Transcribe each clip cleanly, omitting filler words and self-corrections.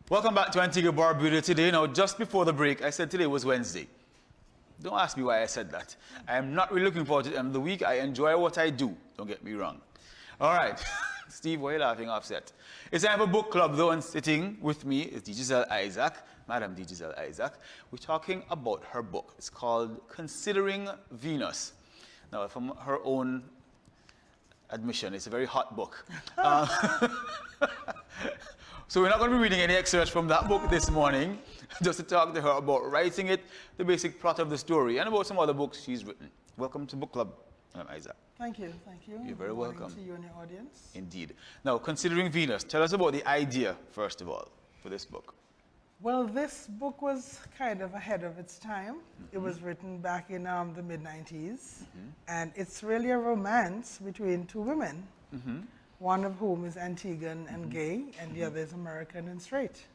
Welcome back to Antigua-Barbuda today. Now, just before the break, I said today was Wednesday. Don't ask me why I said that. I am not really looking forward to the end of the week. I enjoy what I do. Don't get me wrong. All right. Steve, why are you laughing offset? It's time for book club, though, and sitting with me is Gisele Isaac, Madam Gisele Isaac. We're talking about her book. It's called Considering Venus. Now, from her own admission, it's a very hot book. So we're not going to be reading any excerpts from that book this morning, just to talk to her about writing it, the basic plot of the story, and about some other books she's written. Welcome to Book Club, Isaac. Thank you, thank you. You're very welcome. To you and your audience. Indeed. Now, Considering Venus, tell us about the idea, first of all, for this book. Well, this book was kind of ahead of its time. It was written back in the mid-90s, and it's really a romance between two women. One of whom is Antiguan and gay, and the other is American and straight.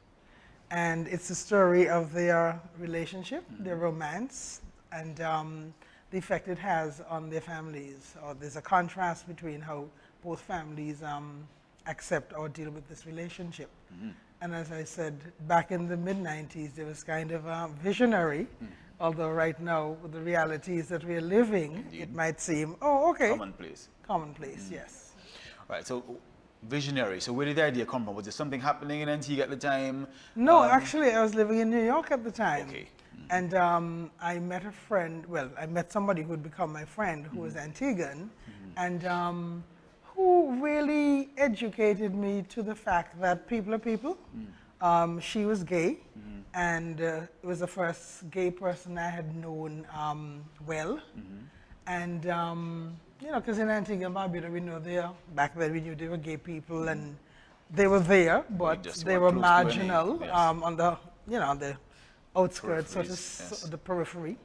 And it's the story of their relationship, their romance, and the effect it has on their families. Or there's a contrast between how both families accept or deal with this relationship. And as I said, back in the mid-90s, there was kind of visionary, although right now, with the realities that we're living, it might seem, oh, okay. Commonplace. Commonplace, yes. Right, so visionary. So where did the idea come from? Was there something happening in Antigua at the time? No, actually, I was living in New York at the time. Okay. And I met a friend, well, I met somebody who would become my friend who was Antiguan, and who really educated me to the fact that people are people. She was gay, and it was the first gay person I had known well. And you know, because in Antigua-Barbuda, we know back then we knew they were gay people, and they were there, but they were marginal on the, you know, the outskirts, sort of the periphery.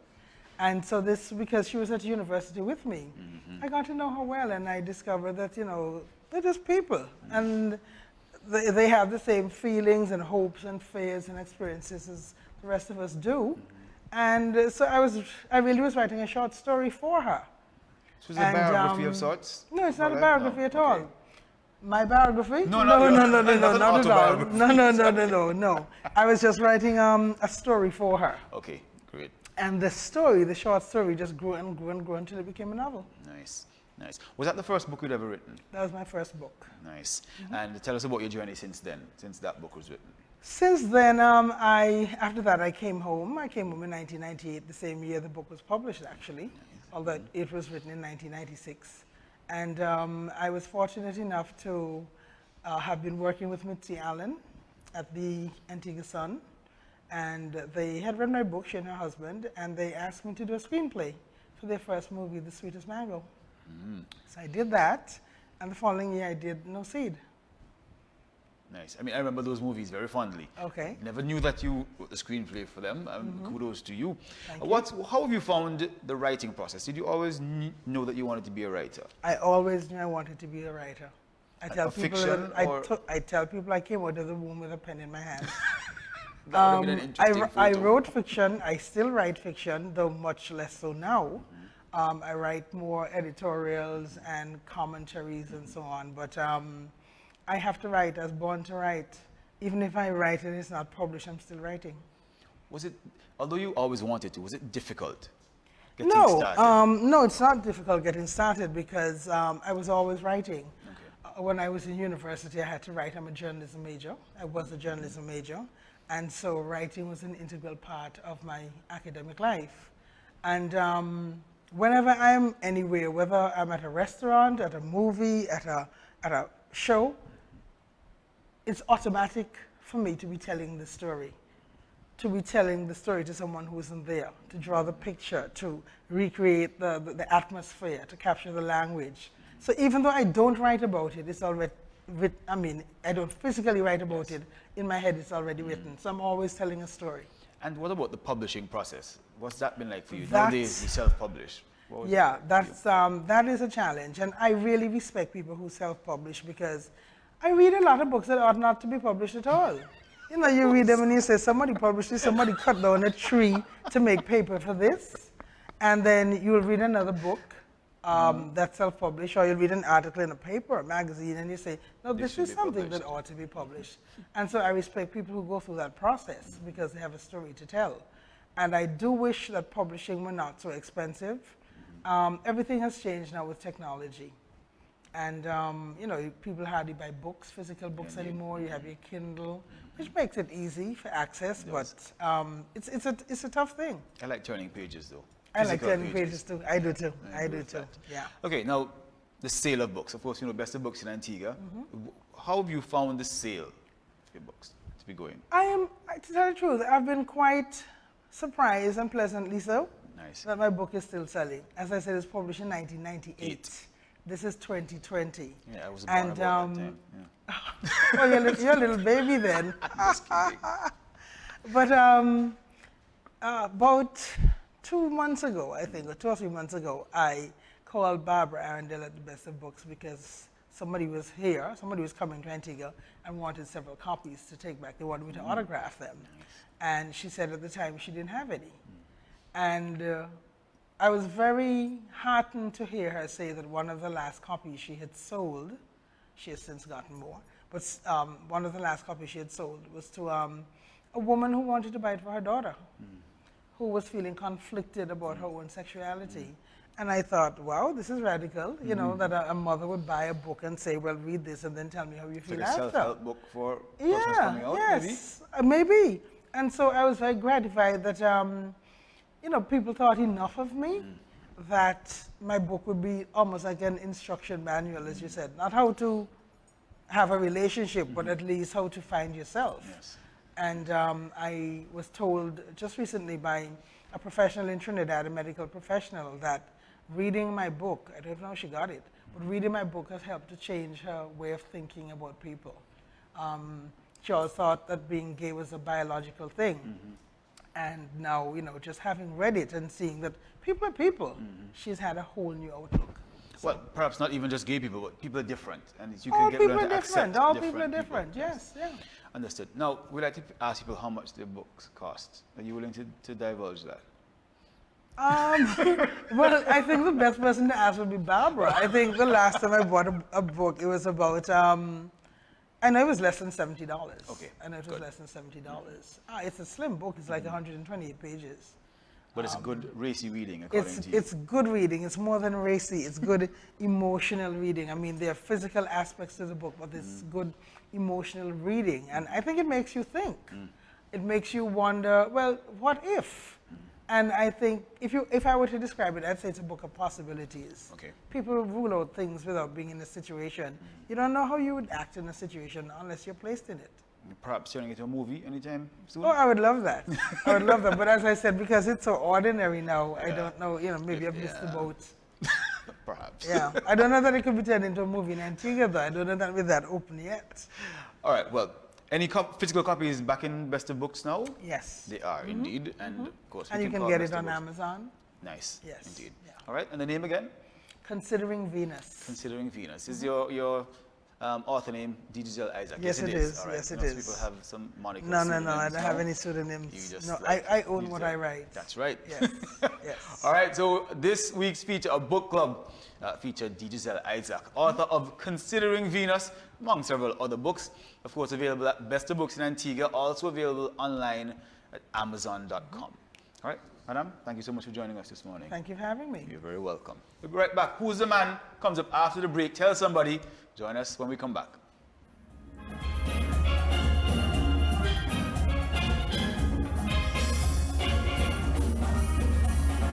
And so this, because she was at university with me, I got to know her well, and I discovered that, you know, they're just people, and they have the same feelings and hopes and fears and experiences as the rest of us do. And so I really was writing a short story for her. So it's a biography of sorts? No, it's not a biography at all. My biography? No, not at all. No. I was just writing a story for her. Okay, great. And the story, the short story, just grew and grew and grew until it became a novel. Nice, nice. Was that the first book you'd ever written? That was my first book. Nice. And tell us about your journey since then, since that book was written. Since then, after that, I came home. I came home in 1998, the same year the book was published, actually, although it was written in 1996. And I was fortunate enough to have been working with Mitzi Allen at the Antigua Sun. And they had read my book, she and her husband, and they asked me to do a screenplay for their first movie, The Sweetest Mango. So I did that, and the following year I did No Seed. Nice. I mean, I remember those movies very fondly. Okay. Never knew that you wrote the screenplay for them. Kudos to you. Thank you. How have you found the writing process? Did you always know that you wanted to be a writer? I always knew I wanted to be a writer. I tell people I came out of the womb with a pen in my hand. I wrote fiction. I still write fiction, though much less so now. I write more editorials and commentaries and so on. But I have to write. I was born to write. Even if I write and it's not published, I'm still writing. Was it, although you always wanted to, was it difficult getting started? No, it's not difficult getting started because I was always writing. Okay. When I was in university, I had to write. I'm a journalism major. I was a journalism major. And so writing was an integral part of my academic life. And whenever I'm anywhere, whether I'm at a restaurant, at a movie, at a show, it's automatic for me to be telling the story, to someone who isn't there, to draw the picture, to recreate the atmosphere, to capture the language. So even though I don't write about it, it's already I mean, I don't physically write about it, in my head it's already written. So I'm always telling a story. And what about the publishing process? What's that been like for you? Nowadays you self-publish. Yeah, that is a challenge. And I really respect people who self-publish because I read a lot of books that ought not to be published at all. You know, you read them and you say, somebody published this, somebody cut down a tree to make paper for this. And then you'll read another book that's self-published, or you'll read an article in a paper, a magazine, and you say, no, this is something that ought to be published. And so I respect people who go through that process because they have a story to tell. And I do wish that publishing were not so expensive. Everything has changed now with technology. And, you know, people hardly buy books, physical books anymore. You have your Kindle, which makes it easy for access, but it's a tough thing. I like turning pages, though. I like turning pages, too. I do, too. I do, too. Yeah. Okay, now, the sale of books. Of course, you know, Best of Books in Antigua. How have you found the sale of your books to be going? To tell the truth, I've been quite surprised and pleasantly so that my book is still selling. As I said, it was published in 1998. This is 2020. Yeah, I was born about that time. Yeah. Well, you're a little baby then. Just kidding. But about 2 months ago, I think, or 2 or 3 months ago, I called Barbara Arundel at the Best of Books because somebody was here, somebody was coming to Antigua and wanted several copies to take back. They wanted me to autograph them. And she said at the time she didn't have any. And I was very heartened to hear her say that one of the last copies she had sold, she has since gotten more, but one of the last copies she had sold was to a woman who wanted to buy it for her daughter, who was feeling conflicted about her own sexuality. And I thought, wow, this is radical, you know, that a mother would buy a book and say, well, read this and then tell me how you feel like after. a self-help book for persons coming out, maybe. And so I was very gratified that, you know, people thought enough of me that my book would be almost like an instruction manual, as you said. Not how to have a relationship, but at least how to find yourself. Yes. And I was told just recently by a professional in Trinidad, a medical professional, that reading my book, I don't know how she got it, but reading my book has helped to change her way of thinking about people. She always thought that being gay was a biological thing. And now, you know, just having read it and seeing that people are people, she's had a whole new outlook. So well, perhaps not even just gay people, but people are different. And you all can get people them are to different. accept All different people are different, yes. Yeah. Understood. Now, we'd like to ask people how much their books cost. Are you willing to divulge that? Well, I think the best person to ask would be Barbara. I think the last time I bought a book, it was about, I know it was less than $70. Okay. I know it was less than $70. It's a slim book. It's like 128 pages. But it's good racy reading, according to you. It's good reading. It's more than racy. It's good emotional reading. I mean, there are physical aspects to the book, but it's good emotional reading. And I think it makes you think. It makes you wonder, well, what if? And I think if I were to describe it, I'd say it's a book of possibilities. Okay. People rule out things without being in a situation. You don't know how you would act in a situation unless you're placed in it. Perhaps turning it into a movie anytime soon? Oh, I would love that. I would love that. But as I said, because it's so ordinary now, I don't know, you know, maybe I've missed the boat. Perhaps. Yeah. I don't know that it could be turned into a movie in Antigua, though. I don't know that we're that open yet. All right, well, any physical copies back in Best of Books now? Yes. They are, indeed. And, of course, And you can get it on Amazon. Nice. Yes. Indeed. Yeah. All right, and the name again? Considering Venus. Considering Venus. Is your author name Gisele Isaac? Yes, it is. All right. Yes, it Most is. people have some monikers. No, I don't have any pseudonyms. No, I own what I write. That's right. Yes. Yes. All right, so this week's feature, a book club, featured Gisele Isaac, author of Considering Venus, among several other books. Of course, available at Best of Books in Antigua, also available online at Amazon.com. All right, Madam, thank you so much for joining us this morning. Thank you for having me. You're very welcome. We'll be right back. Who's the Man comes up after the break. Tell somebody. Join us when we come back.